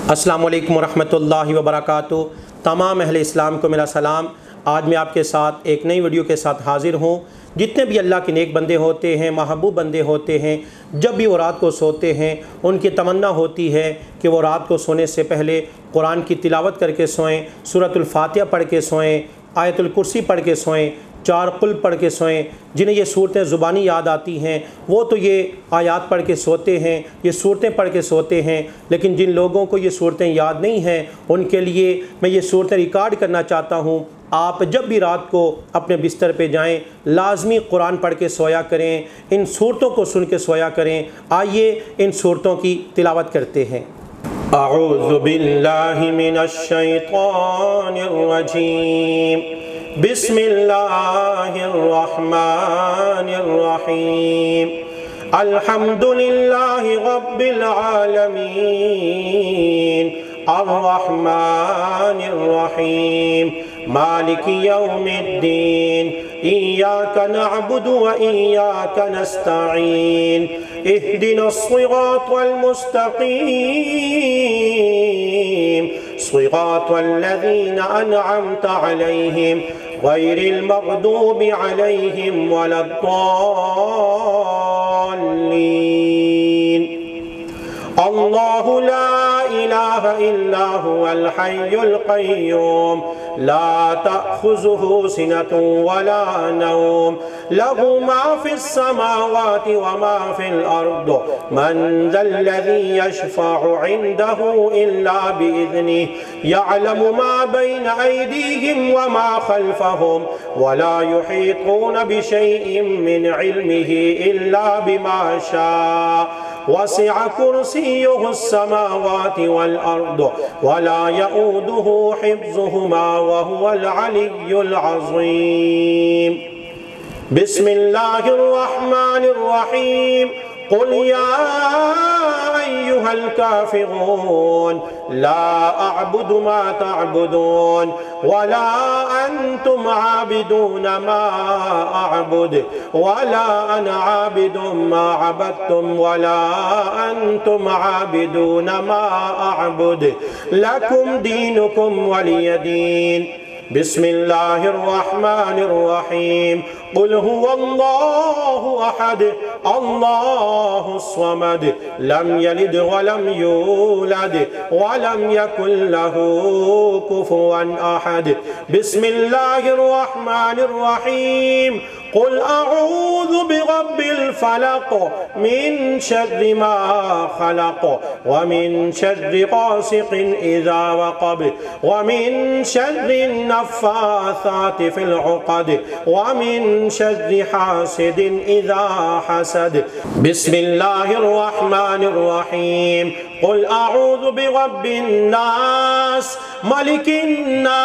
السلام علیکم ورحمۃ اللہ وبرکاتہ۔ تمام اہل اسلام کو میرا سلام۔ آج میں آپ کے ساتھ ایک نئی ویڈیو کے ساتھ حاضر ہوں۔ جتنے بھی اللہ کے نیک بندے ہوتے ہیں، محبوب بندے ہوتے ہیں، جب بھی وہ رات کو سوتے ہیں ان کی تمنا ہوتی ہے کہ وہ رات کو سونے سے پہلے قرآن کی تلاوت کر کے سوئیں، سورۃ الفاتحہ پڑھ کے سوئیں، آیت الکرسی پڑھ کے سوئیں، 4 قل پڑھ کے سوئیں۔ جنہیں یہ صورتیں زبانی یاد آتی ہیں وہ تو یہ آیات پڑھ کے سوتے ہیں، یہ صورتیں پڑھ کے سوتے ہیں، لیکن جن لوگوں کو یہ صورتیں یاد نہیں ہیں ان کے لیے میں یہ صورتیں ریکارڈ کرنا چاہتا ہوں۔ آپ جب بھی رات کو اپنے بستر پہ جائیں لازمی قرآن پڑھ کے سویا کریں، ان صورتوں کو سن کے سویا کریں۔ آئیے ان صورتوں کی تلاوت کرتے ہیں۔ اعوذ باللہ من الشیطان الرجیم، بسم اللہ الرحمن الرحیم، الحمدللہ رب العالمین، الرحمن الرحیم، مالک یوم الدین، ایاک نعبد و ایاک نستعین، اہدنا الصراط المستقیم، صراط الذین انعمت علیہم غیر المغضوب علیہم ولا الضالین۔ اللہ لا الہ الا هو الحی القیوم، لا تأخذه سنة ولا نوم، له ما في السماوات وما في الأرض، من ذا الذي يشفع عنده إلا بإذنه، يعلم ما بين أيديهم وما خلفهم، ولا يحيطون بشيء من علمه إلا بما شاء، وسع كرسيه السماوات والأرض ولا يؤوده حفظهما وهو العلي العظيم۔ بسم الله الرحمن الرحيم، قل يا أيها الكافرون لا أعبد ما تعبدون ولا أنتم عابدون ما أعبد ولا أنا عابد ما عبدتم ولا أنتم عابدون ما أعبد، لكم دينكم ولي دين۔ بسم الله الرحمن الرحيم، قل هو الله أحد الله الصمد، لم يلد ولم يولد ولم يكن له كفوا أحد۔ بسم الله الرحمن الرحيم، قل أعوذ برب الفلق، من شر ما خلق، ومن شر غاسق إذا وقب، ومن شر النفاثات في العقد، ومن شر حاسد إذا حسد۔ بسم الله الرحمن الرحيم، قل أعوذ برب الناس، ملك الناس،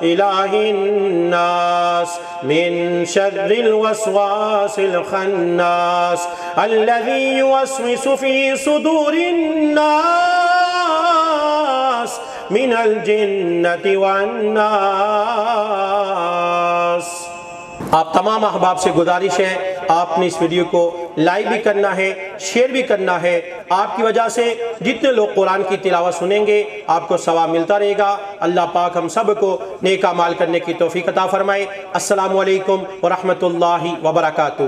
إله الناس، من شر الوسواس الخناس، الذي يوسوس في صدور الناس من الجنة والناس۔ آپ تمام احباب سے گزارش ہے آپ نے اس ویڈیو کو لائک بھی کرنا ہے، شیئر بھی کرنا ہے۔ آپ کی وجہ سے جتنے لوگ قرآن کی تلاوت سنیں گے آپ کو ثواب ملتا رہے گا۔ اللہ پاک ہم سب کو نیک اعمال کرنے کی توفیق عطا فرمائے۔ السلام علیکم ورحمۃ اللہ وبرکاتہ۔